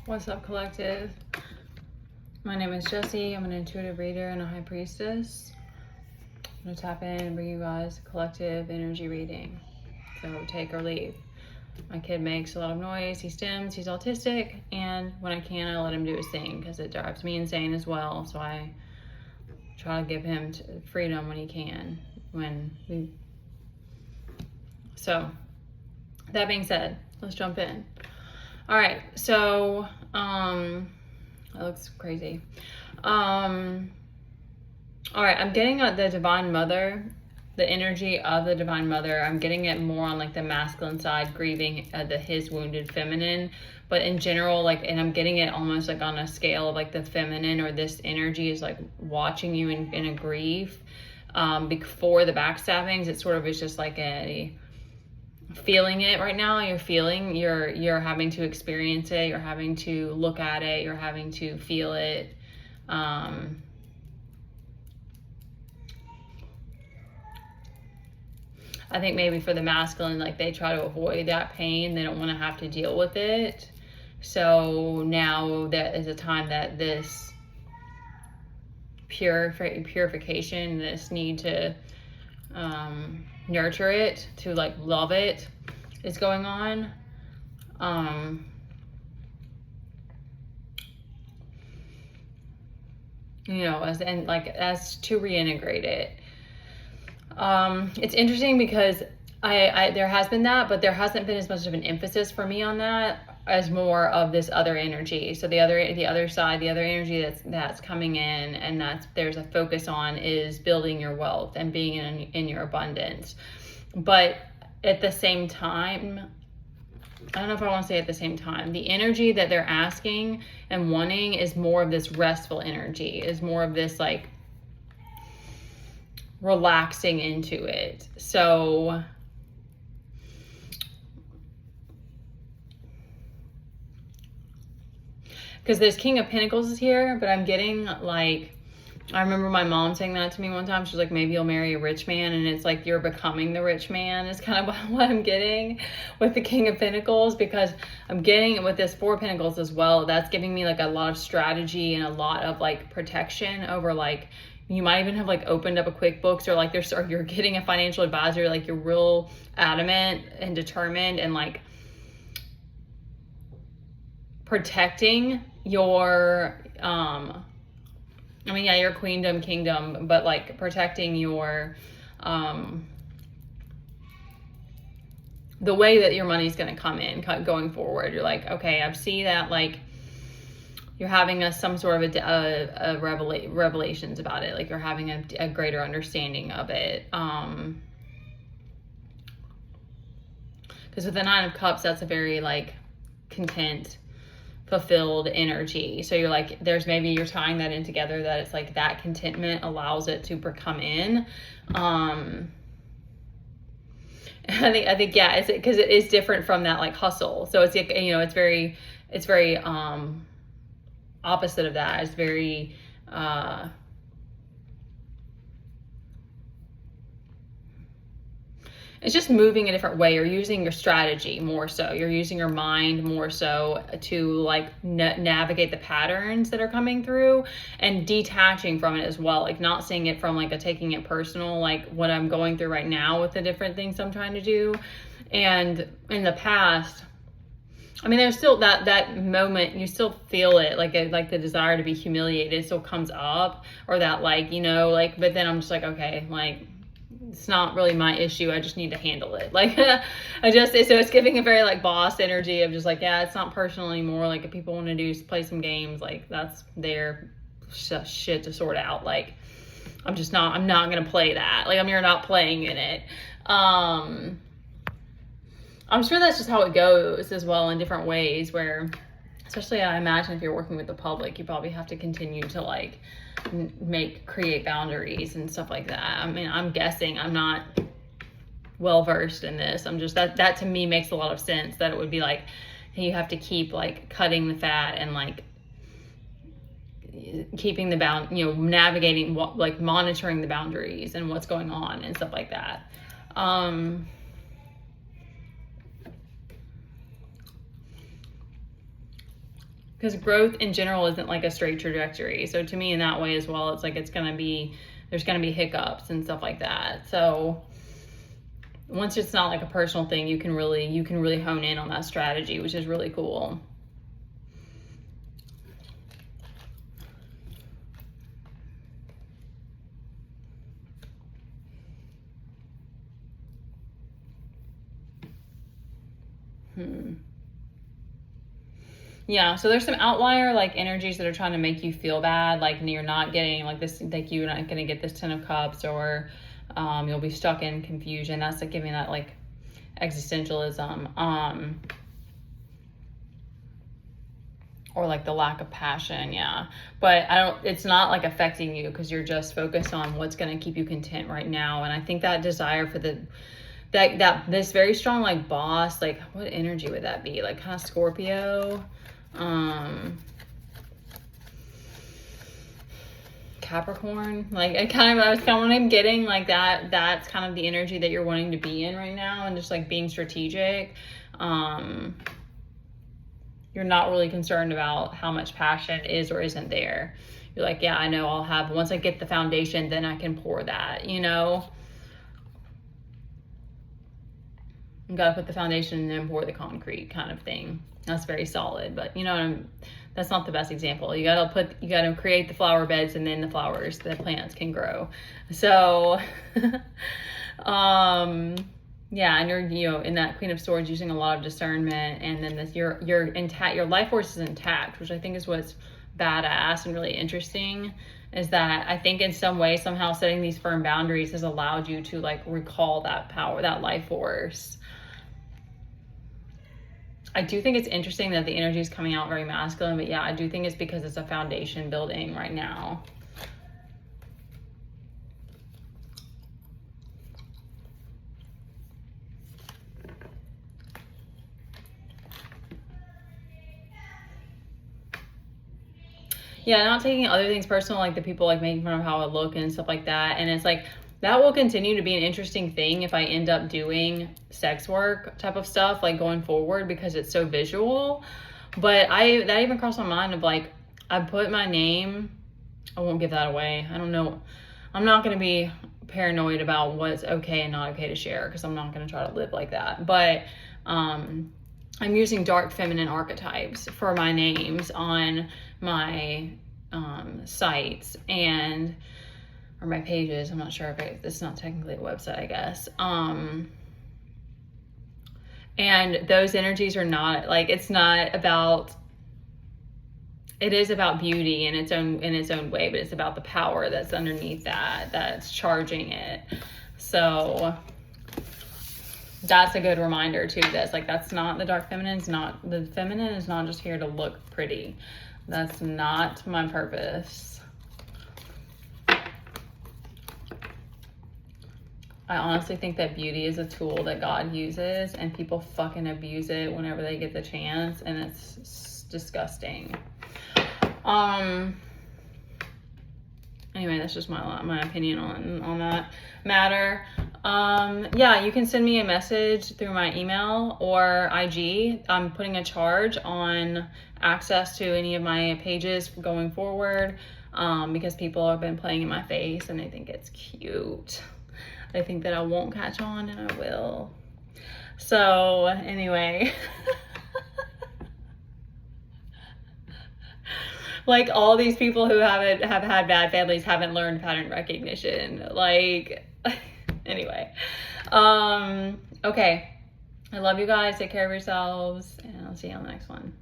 What's up, collective? My name is Jessie. I'm an intuitive reader and a high priestess. I'm going to tap in and bring you guys a collective energy reading. So take or leave. My kid makes a lot of noise. He stims. He's autistic. And when I can, I let him do his thing because it drives me insane as well. So I try to give him freedom when he can. So that being said, let's jump in. All right, so that looks crazy. All right, I'm getting the Divine Mother, the energy of the Divine Mother. I'm getting it more on like the masculine side, grieving his wounded feminine, but in general, like, and I'm getting it almost like on a scale of like the feminine, or this energy is like watching you in a grief. Before the backstabbings, it sort of is just like feeling it right now. You're having to experience it, you're having to look at it, you're having to feel it. I think maybe for the masculine, like, they try to avoid that pain, they don't want to have to deal with it. So now that is a time that this purification, this need to nurture it, to like love it, is going on. As to reintegrate it. It's interesting because I there has been that, but there hasn't been as much of an emphasis for me on that, as more of this other energy. So the other side, the other energy that's coming in, and there's a focus on, is building your wealth and being in your abundance. But at the same time, I don't know if I want to say at the same time, the energy that they're asking and wanting is more of this restful energy, is more of this like relaxing into it. So because this King of Pentacles is here, but I'm getting like, I remember my mom saying that to me one time. She's like, maybe you'll marry a rich man, and it's like you're becoming the rich man, is kind of what I'm getting with the King of Pentacles, because I'm getting with this Four of Pentacles as well. That's giving me like a lot of strategy and a lot of like protection over, like, you might even have like opened up a QuickBooks, or like you're getting a financial advisor, like you're real adamant and determined and like protecting your your queendom, kingdom, but like protecting your the way that your money's going to come in going forward. You're like, okay, I see that, like, you're having some sort of a revelations about it, like you're having a greater understanding of it. Because with the Nine of Cups, that's a very like content, fulfilled energy. So you're like, you're tying that in together, that it's like that contentment allows it to come in. I think yeah, it's because it is different from that like hustle. So it's like, it's very opposite of that. It's very it's just moving a different way. You're using your strategy more so. You're using your mind more so to like navigate the patterns that are coming through, and detaching from it as well. Like not seeing it from like taking it personal, like what I'm going through right now with the different things I'm trying to do. And in the past, there's still that moment, you still feel it, like the desire to be humiliated still comes up, or that but then I'm just like, okay, like, it's not really my issue. I just need to handle it. Like, so it's giving a very like boss energy of just like, yeah, it's not personal anymore. Like if people want to play some games, like that's their shit to sort out. Like, I'm not going to play that. Like you're not playing in it. I'm sure that's just how it goes as well in different ways, where, especially I imagine if you're working with the public, you probably have to continue to like create boundaries and stuff like that. I'm guessing, I'm not well versed in this. I'm just, that to me makes a lot of sense, that it would be like, you have to keep like cutting the fat and like keeping the navigating, like monitoring the boundaries and what's going on and stuff like that. because growth in general isn't like a straight trajectory. So to me, in that way as well, it's like there's gonna be hiccups and stuff like that. So once it's not like a personal thing, you can really hone in on that strategy, which is really cool. Yeah, so there's some outlier like energies that are trying to make you feel bad, like you're not getting like this, like you're not going to get this 10 of cups, or you'll be stuck in confusion. That's like giving that like existentialism, or like the lack of passion. Yeah, but it's not like affecting you because you're just focused on what's going to keep you content right now. And I think that desire for this very strong like boss, like what energy would that be? Like kind of Scorpio, Capricorn, like I was kind of getting like that's kind of the energy that you're wanting to be in right now, and just like being strategic. You're not really concerned about how much passion is or isn't there. You're like, yeah, I know once I get the foundation, then I can pour that, you gotta put the foundation and then pour the concrete kind of thing. That's very solid, but that's not the best example. You gotta create the flower beds, and then the plants can grow. So, yeah, and you're, in that Queen of Swords, using a lot of discernment, and then you're intact, your life force is intact, which I think is what's badass and really interesting, is that I think in some way, somehow setting these firm boundaries has allowed you to like recall that power, that life force. I do think it's interesting that the energy is coming out very masculine, but yeah, I do think it's because it's a foundation building right now. Yeah, not taking other things personal, like the people like making fun of how I look and stuff like that. And it's like, that will continue to be an interesting thing if I end up doing sex work type of stuff, like going forward, because it's so visual. But that even crossed my mind of like, I put my name, I won't give that away. I don't know. I'm not going to be paranoid about what's okay and not okay to share, because I'm not going to try to live like that. But I'm using dark feminine archetypes for my names on my sites or my pages. I'm not sure if it's not technically a website, I guess. And those energies are not like, it is about beauty in its own way, but it's about the power that's underneath that's charging it. So that's a good reminder too. That's like, that's not the dark feminine. The feminine is not just here to look pretty. That's not my purpose. I honestly think that beauty is a tool that God uses, and people fucking abuse it whenever they get the chance, and it's disgusting. Anyway, that's just my opinion on that matter. Yeah, you can send me a message through my email or IG. I'm putting a charge on access to any of my pages going forward, because people have been playing in my face and they think it's cute. They think that I won't catch on, and I will. So anyway, like all these people who have had bad families haven't learned pattern recognition. Like, anyway, okay. I love you guys. Take care of yourselves, and I'll see you on the next one.